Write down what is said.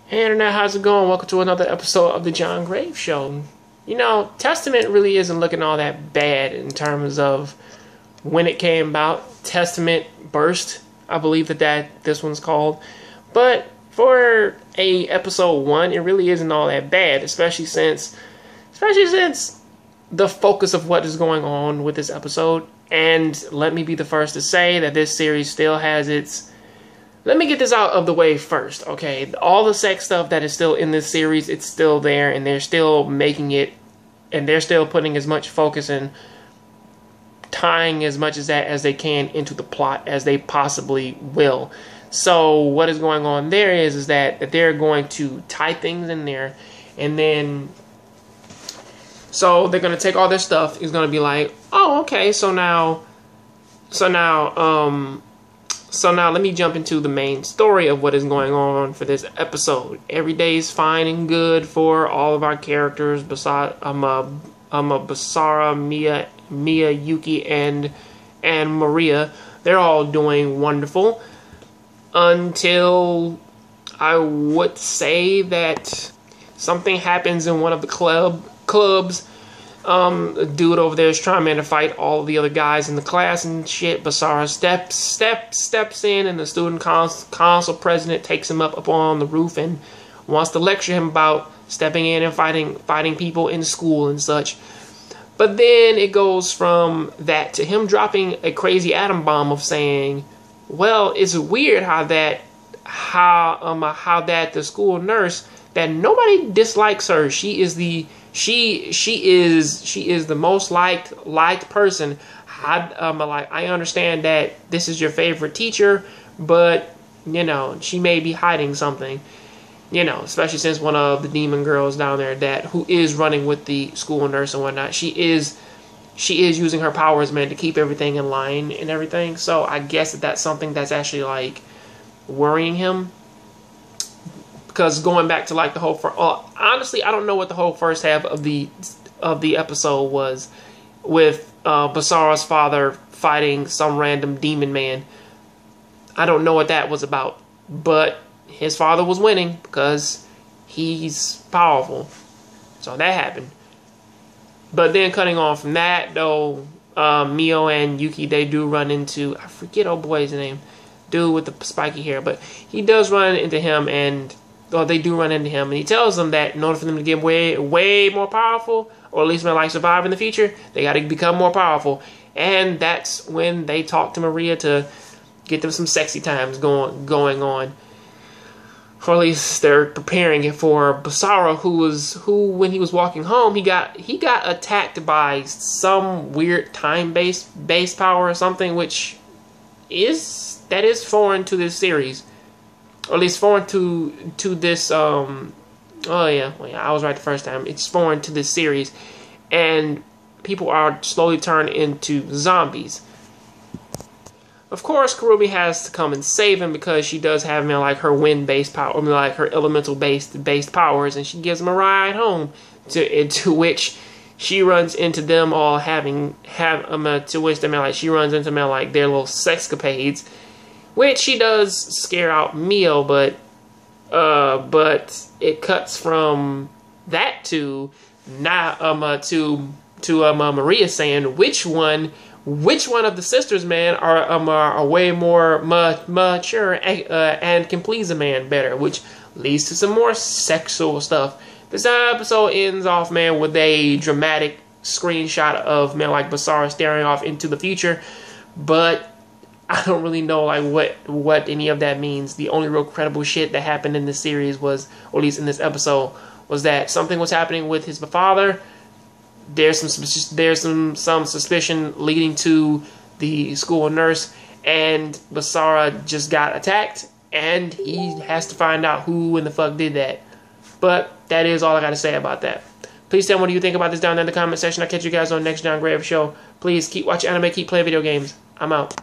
Hey Internet, how's it going? Welcome to another episode of the John Grave Show. You know, Testament really isn't looking all that bad in terms of when it came about. Testament Burst, I believe that this one's called. But for a episode 1, it really isn't all that bad, especially since the focus of what is going on with this episode. And let me be the first to say that this series still has its... Let me get this out of the way first, okay? All the sex stuff that is still in this series, it's still there, and they're still making it, and they're still putting as much focus and tying as much as that as they can into the plot as they possibly will. So what is going on there is that they're going to tie things in there, and then so they're going to take all this stuff. It's going to be like, oh, okay, so now let me jump into the main story of what is going on for this episode. Every day is fine and good for all of our characters. Basara, Mia, Yuki, and Maria. They're all doing wonderful until I would say that something happens in one of the clubs. A dude over there is trying to fight all of the other guys in the class and shit. Basara steps in, and the student council president takes him up on the roof and wants to lecture him about stepping in and fighting people in school and such. But then it goes from that to him dropping a crazy atom bomb of saying, well, it's weird how that the school nurse, that nobody dislikes her. She is the most liked person. I understand that this is your favorite teacher, but you know, she may be hiding something. You know, especially since one of the demon girls down there who is running with the school nurse and whatnot, she is using her powers, man, to keep everything in line and everything. So I guess that's something that's actually like worrying him. Because going back to like the whole honestly, I don't know what the whole first half of the episode was with Basara's father fighting some random demon man. I don't know what that was about, but his father was winning because he's powerful. So that happened. But then cutting on from that, though, Mio and Yuki, they do run into, I forget old boy's name, dude with the spiky hair, but he does run into him, and they do run into him, and he tells them that in order for them to get way more powerful, or at least like survive in the future, they got to become more powerful. And that's when they talk to Maria to get them some sexy times going on. Or at least they're preparing it for Basara, who when he was walking home, he got attacked by some weird time-based power or something, which is foreign to this series. Or at least foreign to this, oh yeah, I was right the first time. It's foreign to this series. And people are slowly turned into zombies. Of course, Kurubi has to come and save him because she does have, like, her wind-based power, like her elemental-based powers, and she gives him a ride home, to which she runs into them all to which they like, she runs into them like their little sexcapades. Which she does scare out Mio, but it cuts from that to Maria saying which one of the sisters, man, are way more mature and can please a man better, which leads to some more sexual stuff. This episode ends off, man, with a dramatic screenshot of, man, like Basara staring off into the future, but I don't really know like what any of that means. The only real credible shit that happened in this series was, or at least in this episode, was that something was happening with his father. There's some suspicion leading to the school nurse, and Basara just got attacked, and he has to find out who in the fuck did that. But that is all I got to say about that. Please tell me what you think about this down there in the comment section. I'll catch you guys on the next John Grave Show. Please keep watching anime, keep playing video games. I'm out.